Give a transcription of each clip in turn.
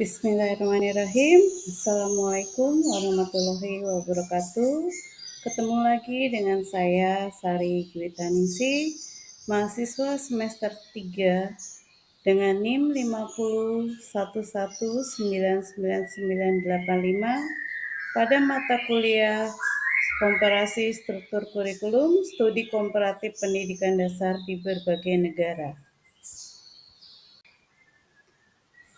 Bismillahirrahmanirrahim. Assalamualaikum warahmatullahi wabarakatuh. Ketemu lagi dengan saya Sari Gwitanisi, mahasiswa semester 3 dengan NIM 50119985 pada mata kuliah Komparasi Struktur Kurikulum Studi Komparatif Pendidikan Dasar di berbagai negara.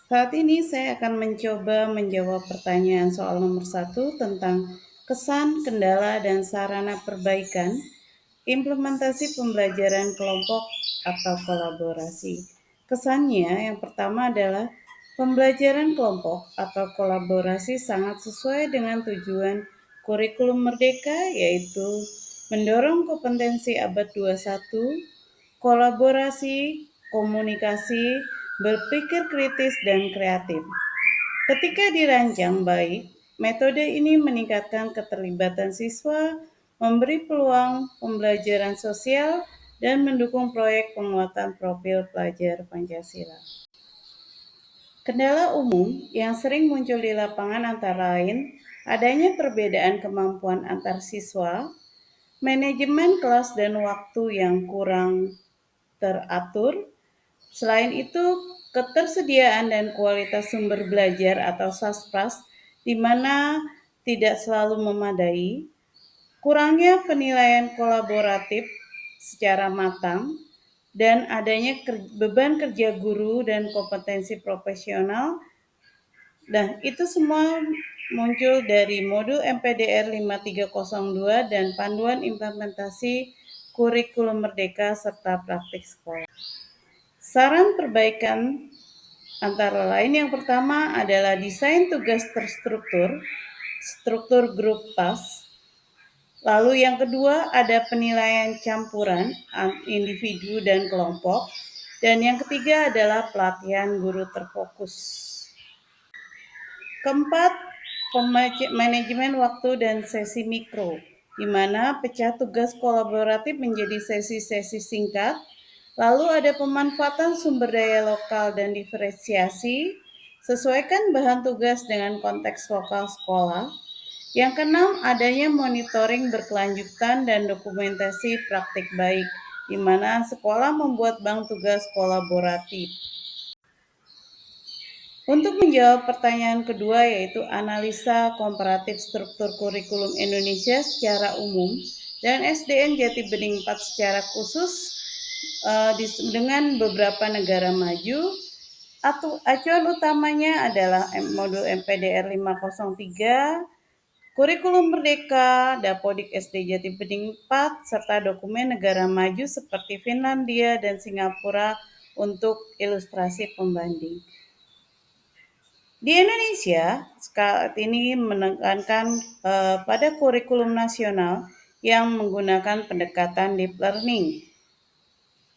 Saat ini saya akan mencoba menjawab pertanyaan soal nomor 1 tentang kesan, kendala, dan sarana perbaikan implementasi pembelajaran kelompok atau kolaborasi. Kesannya yang pertama adalah pembelajaran kelompok atau kolaborasi sangat sesuai dengan tujuan kurikulum merdeka, yaitu mendorong kompetensi abad 21, kolaborasi, komunikasi, berpikir kritis dan kreatif. Ketika dirancang baik, metode ini meningkatkan keterlibatan siswa, memberi peluang pembelajaran sosial, dan mendukung proyek penguatan profil pelajar Pancasila. Kendala umum yang sering muncul di lapangan antara lain adanya perbedaan kemampuan antar siswa, manajemen kelas dan waktu yang kurang teratur. Selain itu, ketersediaan dan kualitas sumber belajar atau saspras di mana tidak selalu memadai, kurangnya penilaian kolaboratif secara matang, dan adanya beban kerja guru dan kompetensi profesional. Dan itu semua muncul dari modul MPDR 5302 dan panduan implementasi kurikulum merdeka serta praktik sekolah. Saran perbaikan antara lain yang pertama adalah desain tugas terstruktur, struktur grup task. Lalu yang kedua ada penilaian campuran individu dan kelompok. Dan yang ketiga adalah pelatihan guru terfokus. Keempat, manajemen waktu dan sesi mikro, di mana pecah tugas kolaboratif menjadi sesi-sesi singkat. Lalu ada pemanfaatan sumber daya lokal dan diferensiasi, sesuaikan bahan tugas dengan konteks lokal sekolah. Yang keenam, adanya monitoring berkelanjutan dan dokumentasi praktik baik, di mana sekolah membuat bank tugas kolaboratif. Untuk menjawab pertanyaan kedua, yaitu analisa komparatif struktur kurikulum Indonesia secara umum dan SDN Jati Bening 4 secara khusus dengan beberapa negara maju. Acuan utamanya adalah modul MPDR 503, Kurikulum Merdeka, Dapodik SD Jati Bening 4, serta dokumen negara maju seperti Finlandia dan Singapura untuk ilustrasi pembanding. Di Indonesia, saat ini menekankan pada kurikulum nasional yang menggunakan pendekatan deep learning.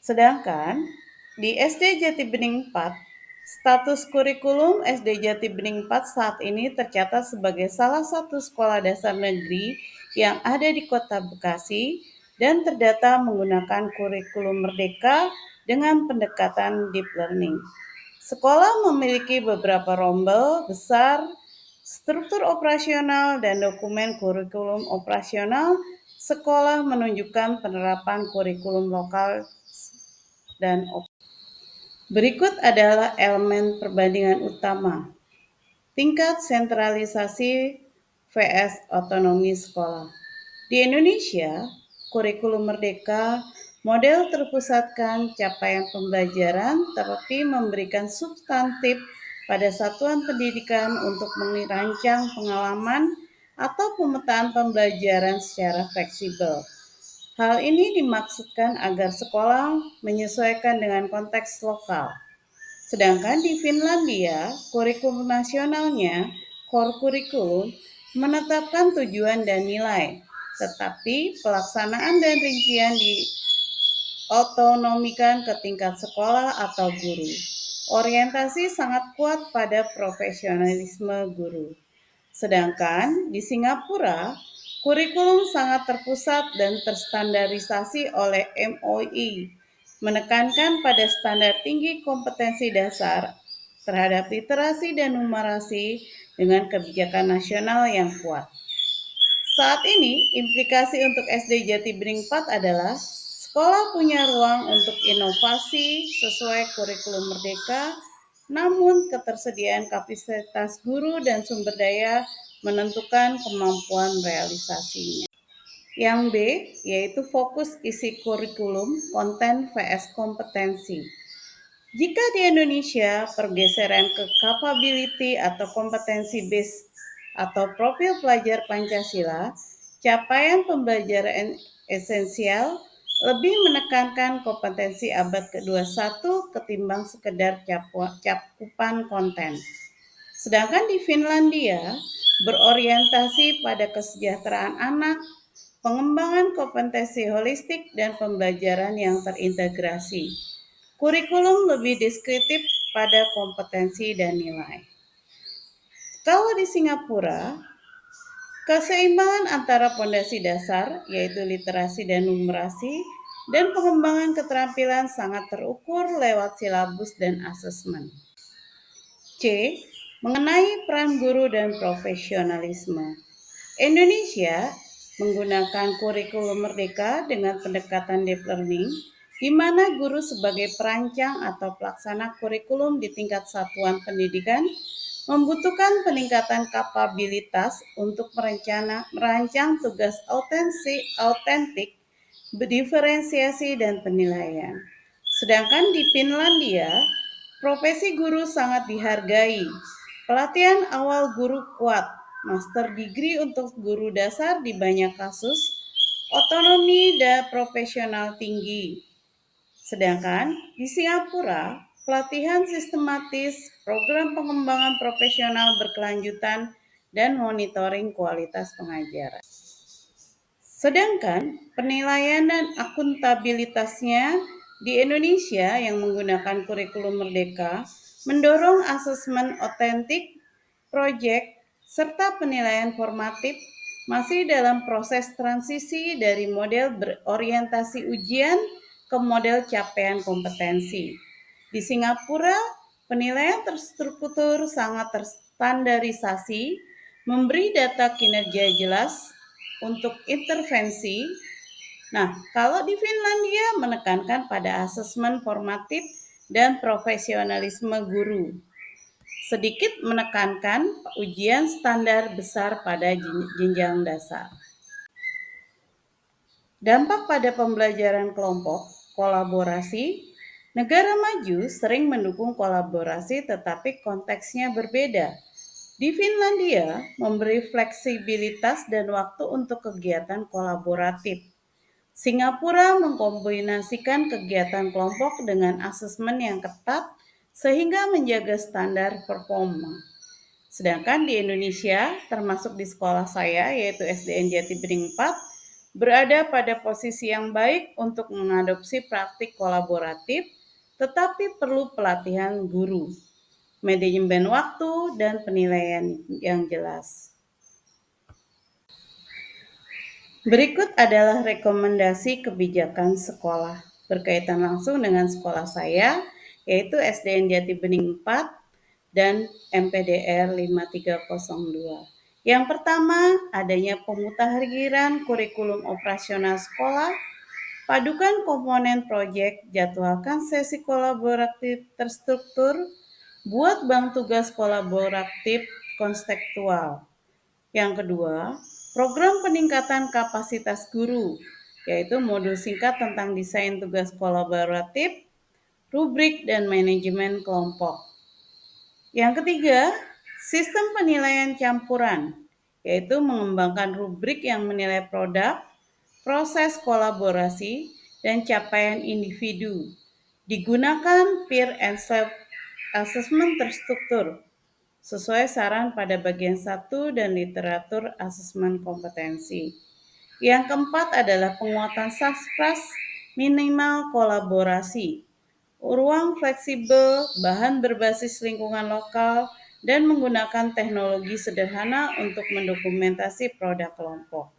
Sedangkan di SD Jati Bening 4, status kurikulum SD Jati Bening 4 saat ini tercatat sebagai salah satu sekolah dasar negeri yang ada di Kota Bekasi dan terdata menggunakan kurikulum merdeka dengan pendekatan deep learning. Sekolah memiliki beberapa rombel besar, struktur operasional, dan dokumen kurikulum operasional. Sekolah menunjukkan penerapan kurikulum lokal dan berikut adalah elemen perbandingan utama. Tingkat sentralisasi vs otonomi sekolah. Di Indonesia, kurikulum merdeka model terpusatkan capaian pembelajaran tetapi memberikan substantif pada satuan pendidikan untuk merancang pengalaman atau pemetaan pembelajaran secara fleksibel. Hal ini dimaksudkan agar sekolah menyesuaikan dengan konteks lokal. Sedangkan di Finlandia, kurikulum nasionalnya, core curriculum, menetapkan tujuan dan nilai, tetapi pelaksanaan dan rincian diotonomikan ke tingkat sekolah atau guru. Orientasi sangat kuat pada profesionalisme guru. Sedangkan di Singapura, kurikulum sangat terpusat dan terstandarisasi oleh MOE, menekankan pada standar tinggi kompetensi dasar terhadap literasi dan numerasi dengan kebijakan nasional yang kuat. Saat ini, implikasi untuk SD Jati Bening 4 adalah sekolah punya ruang untuk inovasi sesuai kurikulum merdeka, namun ketersediaan kapasitas guru dan sumber daya menentukan kemampuan realisasinya. Yang B, yaitu fokus isi kurikulum, konten vs kompetensi. Jika di Indonesia pergeseran ke capability atau kompetensi based atau profil pelajar Pancasila, capaian pembelajaran esensial lebih menekankan kompetensi abad ke-21 ketimbang sekedar cakupan konten. Sedangkan di Finlandia berorientasi pada kesejahteraan anak, pengembangan kompetensi holistik dan pembelajaran yang terintegrasi. Kurikulum lebih deskriptif pada kompetensi dan nilai. Kalau di Singapura, keseimbangan antara pondasi dasar, yaitu literasi dan numerasi, dan pengembangan keterampilan sangat terukur lewat silabus dan asesmen. C. Mengenai peran guru dan profesionalisme. Indonesia menggunakan kurikulum merdeka dengan pendekatan deep learning, di mana guru sebagai perancang atau pelaksana kurikulum di tingkat satuan pendidikan membutuhkan peningkatan kapabilitas untuk merancang tugas autentik, diferensiasi, dan penilaian. Sedangkan di Finlandia, profesi guru sangat dihargai. Pelatihan awal guru kuat, master degree untuk guru dasar di banyak kasus, otonomi dan profesional tinggi. Sedangkan di Singapura, pelatihan sistematis, program pengembangan profesional berkelanjutan, dan monitoring kualitas pengajaran. Sedangkan penilaian dan akuntabilitasnya di Indonesia yang menggunakan kurikulum merdeka mendorong asesmen otentik, proyek, serta penilaian formatif masih dalam proses transisi dari model berorientasi ujian ke model capaian kompetensi. Di Singapura, penilaian terstruktur sangat terstandarisasi, memberi data kinerja jelas untuk intervensi. Nah, kalau di Finlandia menekankan pada asesmen formatif dan profesionalisme guru. Sedikit menekankan ujian standar besar pada jenjang dasar. Dampak pada pembelajaran kelompok, kolaborasi. Negara maju sering mendukung kolaborasi tetapi konteksnya berbeda. Di Finlandia, memberi fleksibilitas dan waktu untuk kegiatan kolaboratif. Singapura mengkombinasikan kegiatan kelompok dengan asesmen yang ketat sehingga menjaga standar performa. Sedangkan di Indonesia, termasuk di sekolah saya, yaitu SDN Jati Bening 4, berada pada posisi yang baik untuk mengadopsi praktik kolaboratif, tetapi perlu pelatihan guru, manajemen waktu, dan penilaian yang jelas. Berikut adalah rekomendasi kebijakan sekolah berkaitan langsung dengan sekolah saya, yaitu SDN Jati Bening 4 dan MPDR 5302. Yang pertama, adanya pemutakhiran kurikulum operasional sekolah, padukan komponen proyek, jadwalkan sesi kolaboratif terstruktur, buat bank tugas kolaboratif konseptual. Yang kedua, program peningkatan kapasitas guru, yaitu modul singkat tentang desain tugas kolaboratif, rubrik, dan manajemen kelompok. Yang ketiga, sistem penilaian campuran, yaitu mengembangkan rubrik yang menilai produk, proses kolaborasi, dan capaian individu. Digunakan peer and self assessment terstruktur sesuai saran pada bagian 1 dan literatur asesmen kompetensi. Yang keempat adalah penguatan saspras minimal kolaborasi, ruang fleksibel, bahan berbasis lingkungan lokal, dan menggunakan teknologi sederhana untuk mendokumentasi produk kelompok.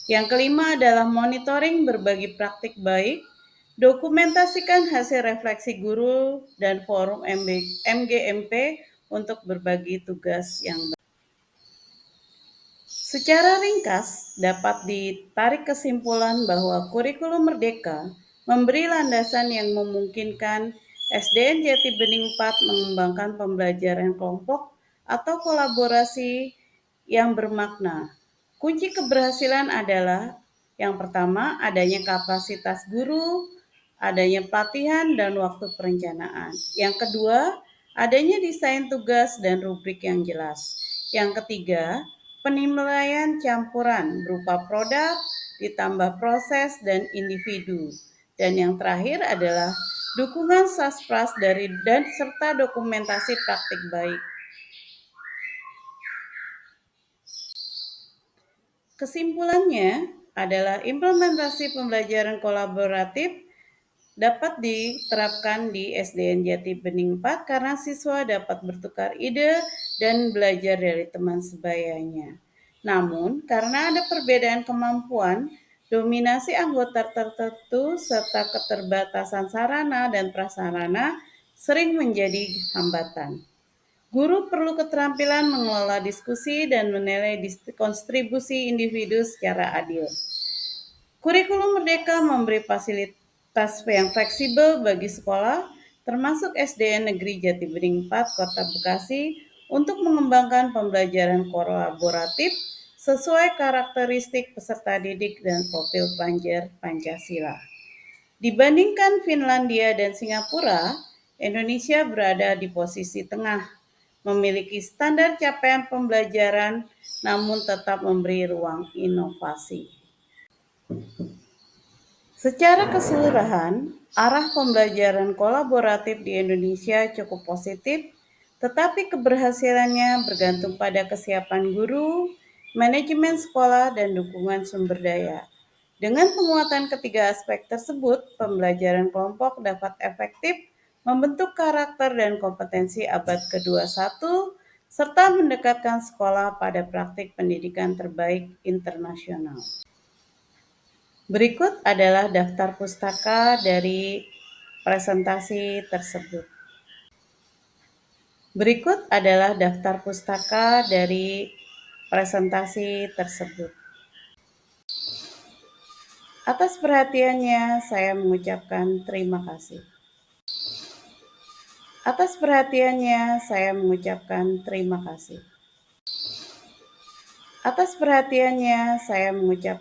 Yang kelima adalah monitoring berbagi praktik baik, Dokumentasikan hasil refleksi guru dan forum MGMP untuk berbagi tugas yang baik. Secara ringkas, dapat ditarik kesimpulan bahwa kurikulum Merdeka memberi landasan yang memungkinkan SDN Jati Bening 4 mengembangkan pembelajaran kelompok atau kolaborasi yang bermakna. Kunci keberhasilan adalah yang pertama, adanya kapasitas guru, adanya pelatihan dan waktu perencanaan. Yang kedua, adanya desain tugas dan rubrik yang jelas. Yang ketiga, penilaian campuran berupa produk ditambah proses dan individu. Dan yang terakhir adalah dukungan saspras dari dan serta dokumentasi praktik baik. Kesimpulannya adalah implementasi pembelajaran kolaboratif dapat diterapkan di SDN Jati Bening 4 karena siswa dapat bertukar ide dan belajar dari teman sebayanya. Namun, karena ada perbedaan kemampuan, dominasi anggota tertentu serta keterbatasan sarana dan prasarana sering menjadi hambatan. Guru perlu keterampilan mengelola diskusi dan menilai kontribusi individu secara adil. Kurikulum Merdeka memberi fasilitas yang fleksibel bagi sekolah, termasuk SDN Negeri Jati Bening 4 Kota Bekasi, untuk mengembangkan pembelajaran kolaboratif sesuai karakteristik peserta didik dan profil pelajar Pancasila. Dibandingkan Finlandia dan Singapura, Indonesia berada di posisi tengah, memiliki standar capaian pembelajaran namun tetap memberi ruang inovasi. Secara keseluruhan, arah pembelajaran kolaboratif di Indonesia cukup positif, tetapi keberhasilannya bergantung pada kesiapan guru, manajemen sekolah, dan dukungan sumber daya. Dengan penguatan ketiga aspek tersebut, pembelajaran kelompok dapat efektif membentuk karakter dan kompetensi abad ke-21, serta mendekatkan sekolah pada praktik pendidikan terbaik internasional. Berikut adalah daftar pustaka dari presentasi tersebut. Berikut adalah daftar pustaka dari presentasi tersebut. Atas perhatiannya, saya mengucapkan terima kasih. Atas perhatiannya, saya mengucapkan terima kasih. Atas perhatiannya, saya mengucapkan